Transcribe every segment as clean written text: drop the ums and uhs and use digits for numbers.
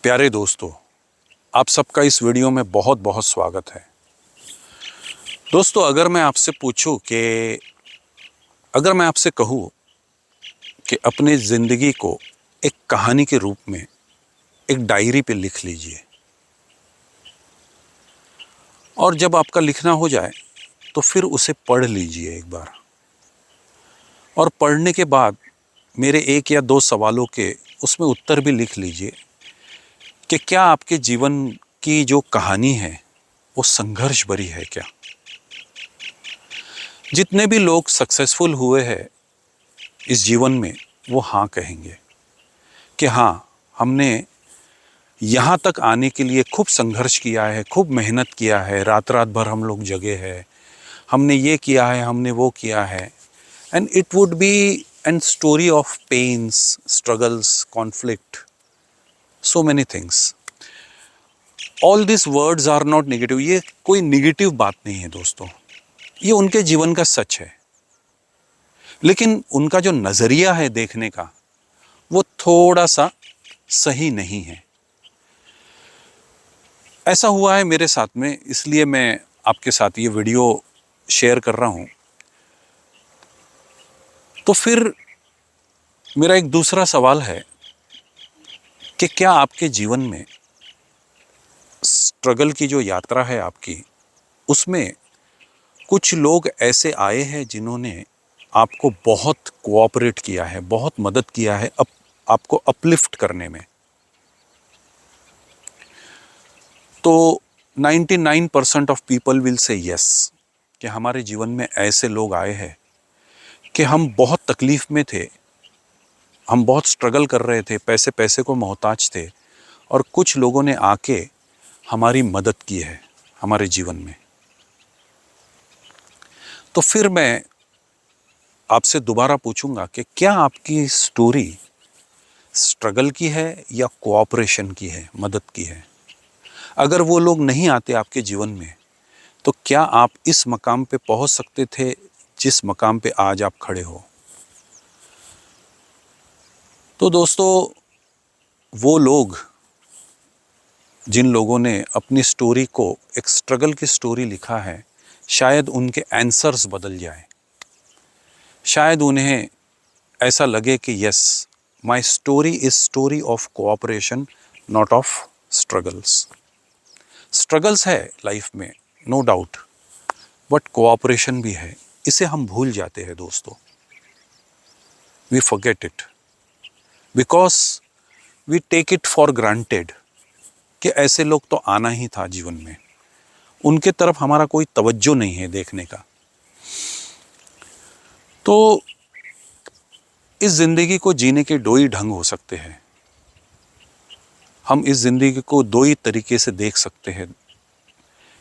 प्यारे दोस्तों, आप सबका इस वीडियो में बहुत बहुत स्वागत है। दोस्तों, अगर मैं आपसे पूछूं कि अगर मैं आपसे कहूं कि अपनी ज़िंदगी को एक कहानी के रूप में एक डायरी पे लिख लीजिए, और जब आपका लिखना हो जाए तो फिर उसे पढ़ लीजिए एक बार, और पढ़ने के बाद मेरे एक या दो सवालों के उसमें उत्तर भी लिख लीजिए कि क्या आपके जीवन की जो कहानी है वो संघर्ष भरी है क्या। जितने भी लोग सक्सेसफुल हुए हैं इस जीवन में, वो हाँ कहेंगे कि हाँ, हमने यहाँ तक आने के लिए खूब संघर्ष किया है, खूब मेहनत किया है, रात रात भर हम लोग जगे हैं, हमने ये किया है, हमने वो किया है। And it would be an story of pains, struggles, conflict, so many things. All this words are not negative. ये कोई नेगेटिव बात नहीं है दोस्तों, ये उनके जीवन का सच है। लेकिन उनका जो नज़रिया है देखने का, वो थोड़ा सा सही नहीं है। ऐसा हुआ है मेरे साथ में, इसलिए मैं आपके साथ ये वीडियो शेयर कर रहा हूँ। तो फिर मेरा एक दूसरा सवाल है कि क्या आपके जीवन में स्ट्रगल की जो यात्रा है आपकी, उसमें कुछ लोग ऐसे आए हैं जिन्होंने आपको बहुत कोऑपरेट किया है, बहुत मदद किया है आपको अपलिफ्ट करने में। तो 99% of people will say yes, कि हमारे जीवन में ऐसे लोग आए हैं कि हम बहुत तकलीफ में थे, हम बहुत स्ट्रगल कर रहे थे, पैसे पैसे को मोहताज थे, और कुछ लोगों ने आके हमारी मदद की है हमारे जीवन में। तो फिर मैं आपसे दोबारा पूछूंगा कि क्या आपकी स्टोरी स्ट्रगल की है या कोऑपरेशन की है, मदद की है। अगर वो लोग नहीं आते आपके जीवन में, तो क्या आप इस मकाम पे पहुंच सकते थे जिस मकाम पे आज आप खड़े हो। तो दोस्तों, वो लोग जिन लोगों ने अपनी स्टोरी को एक स्ट्रगल की स्टोरी लिखा है, शायद उनके आंसर्स बदल जाए। शायद उन्हें ऐसा लगे कि yes, my story is story of cooperation, not of struggles. Struggles है लाइफ में, नो डाउट, बट कोऑपरेशन भी है। इसे हम भूल जाते हैं दोस्तों। We forget it because we take it for granted कि ऐसे लोग तो आना ही था जीवन में, उनके तरफ हमारा कोई तवज्जो नहीं है देखने का। तो इस जिंदगी को जीने के दो ही ढंग हो सकते हैं। हम इस जिंदगी को दो ही तरीके से देख सकते हैं।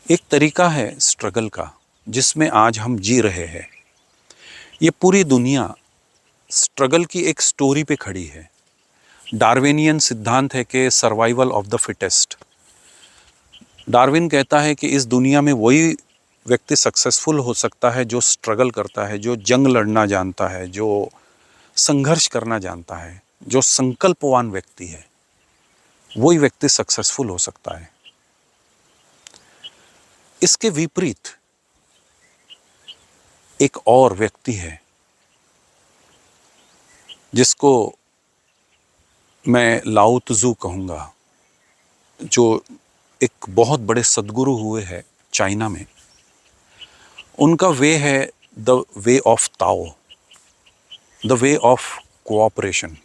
एक तरीका है स्ट्रगल का, जिसमें आज हम जी रहे हैं। ये पूरी दुनिया स्ट्रगल की एक स्टोरी पे खड़ी है। डार्विनियन सिद्धांत है कि survival of the fittest. Darwin कहता है कि इस दुनिया में वही व्यक्ति सक्सेसफुल हो सकता है जो स्ट्रगल करता है, जो जंग लड़ना जानता है, जो संघर्ष करना जानता है, जो संकल्पवान व्यक्ति है, वही व्यक्ति सक्सेसफुल हो सकता है। इसके विपरीत एक और व्यक्ति है जिसको मैं लाओ त्ज़ू कहूँगा, जो एक बहुत बड़े सद्गुरु हुए हैं चाइना में। उनका वे है the way of Tao, the way of cooperation.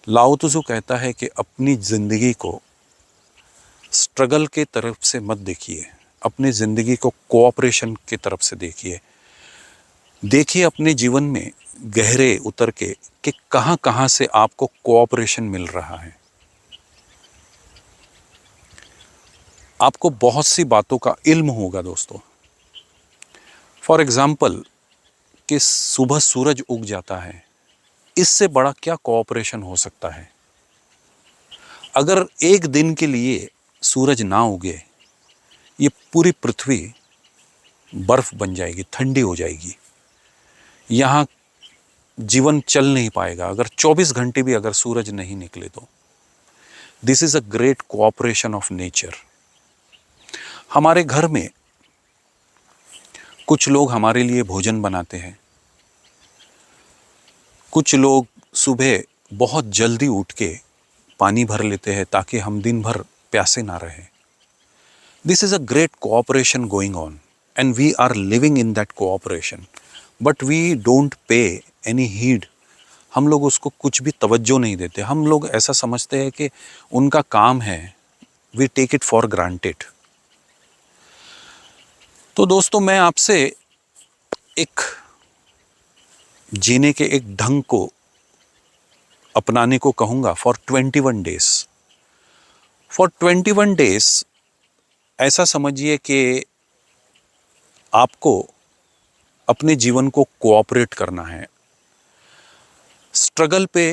लाओ त्ज़ू कहता है कि अपनी ज़िंदगी को स्ट्रगल के तरफ से मत देखिए, अपनी ज़िंदगी को कोऑपरेशन की तरफ से देखिए। देखिए अपने जीवन में गहरे उतर के कि कहाँ कहाँ से आपको कोऑपरेशन मिल रहा है। आपको बहुत सी बातों का इल्म होगा दोस्तों। फॉर एग्जाम्पल, कि सुबह सूरज उग जाता है, इससे बड़ा क्या कोऑपरेशन हो सकता है। अगर एक दिन के लिए सूरज ना उगे, ये पूरी पृथ्वी बर्फ बन जाएगी, ठंडी हो जाएगी, यहाँ जीवन चल नहीं पाएगा। अगर 24 घंटे भी अगर सूरज नहीं निकले तो this is a great cooperation of nature. हमारे घर में कुछ लोग हमारे लिए भोजन बनाते हैं, कुछ लोग सुबह बहुत जल्दी उठ के पानी भर लेते हैं ताकि हम दिन भर प्यासे ना रहें। This is a great cooperation going on and we are living in that cooperation, but we don't pay any heed. हम लोग उसको कुछ भी तवज्जो नहीं देते। हम लोग ऐसा समझते हैं कि उनका काम है, we take it for granted. तो दोस्तों, मैं आपसे एक जीने के एक ढंग को अपनाने को कहूँगा फॉर 21 डेज। फॉर 21 डेज ऐसा समझिए कि आपको अपने जीवन को कोऑपरेट करना है। स्ट्रगल पे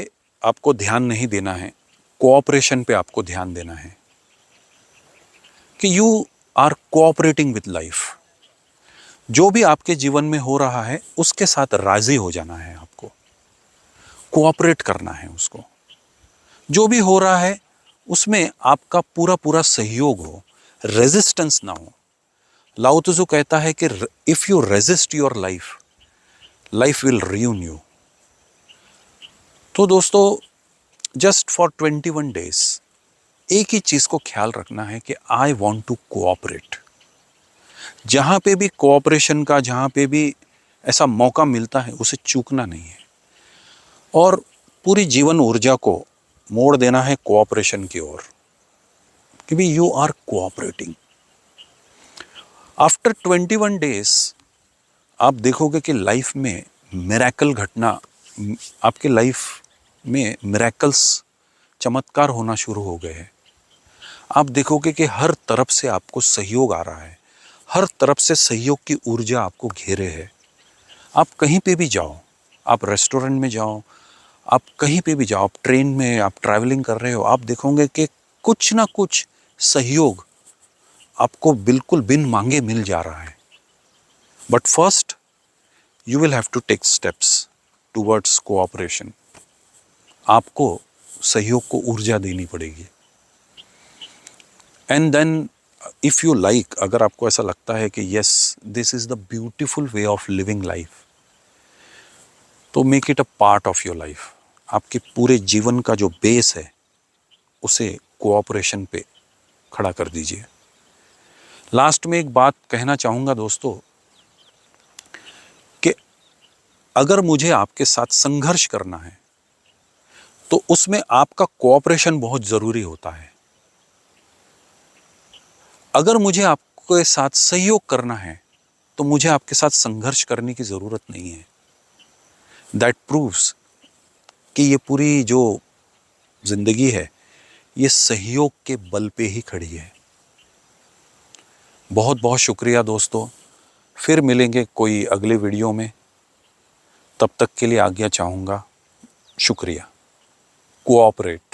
आपको ध्यान नहीं देना है, कोऑपरेशन पे आपको ध्यान देना है कि you are cooperating with life. जो भी आपके जीवन में हो रहा है उसके साथ राजी हो जाना है, आपको कोऑपरेट करना है उसको। जो भी हो रहा है उसमें आपका पूरा पूरा सहयोग हो, रेजिस्टेंस ना हो। लाओ त्सु कहता है कि if you resist your life, life will ruin you. तो दोस्तों, जस्ट फॉर 21 डेज एक ही चीज को ख्याल रखना है कि आई वॉन्ट टू कोऑपरेट। जहां पे भी कोऑपरेशन का, जहां पे भी ऐसा मौका मिलता है, उसे चूकना नहीं है और पूरी जीवन ऊर्जा को मोड़ देना है कोऑपरेशन की ओर, कि भी you are cooperating. After 21 days आप देखोगे कि लाइफ में मिरेकल घटना, आपके लाइफ में मिरेकल्स, चमत्कार होना शुरू हो गए हैं। आप देखोगे कि हर तरफ से आपको सहयोग आ रहा है, हर तरफ से सहयोग की ऊर्जा आपको घेरे है। आप कहीं पे भी जाओ, आप रेस्टोरेंट में जाओ, आप कहीं पे भी जाओ, आप ट्रेन में, आप ट्रैवलिंग कर रहे हो, आप देखोगे कि कुछ ना कुछ सहयोग आपको बिल्कुल बिन मांगे मिल जा रहा है। But first you will have to take steps towards cooperation. आपको सहयोग को ऊर्जा देनी पड़ेगी। And then if you like, अगर आपको ऐसा लगता है कि yes this is the beautiful way of living life, तो make it a part of your life. आपके पूरे जीवन का जो बेस है उसे कोऑपरेशन पे खड़ा कर दीजिए। लास्ट में एक बात कहना चाहूँगा दोस्तों, कि अगर मुझे आपके साथ संघर्ष करना है तो उसमें आपका कोऑपरेशन बहुत ज़रूरी होता है। अगर मुझे आपके साथ सहयोग करना है तो मुझे आपके साथ संघर्ष करने की ज़रूरत नहीं है। दैट प्रूव्स कि ये पूरी जो ज़िंदगी है ये सहयोग के बल पे ही खड़ी है। बहुत बहुत शुक्रिया दोस्तों। फिर मिलेंगे कोई अगले वीडियो में। तब तक के लिए आज्ञा चाहूँगा। शुक्रिया। कोऑपरेट।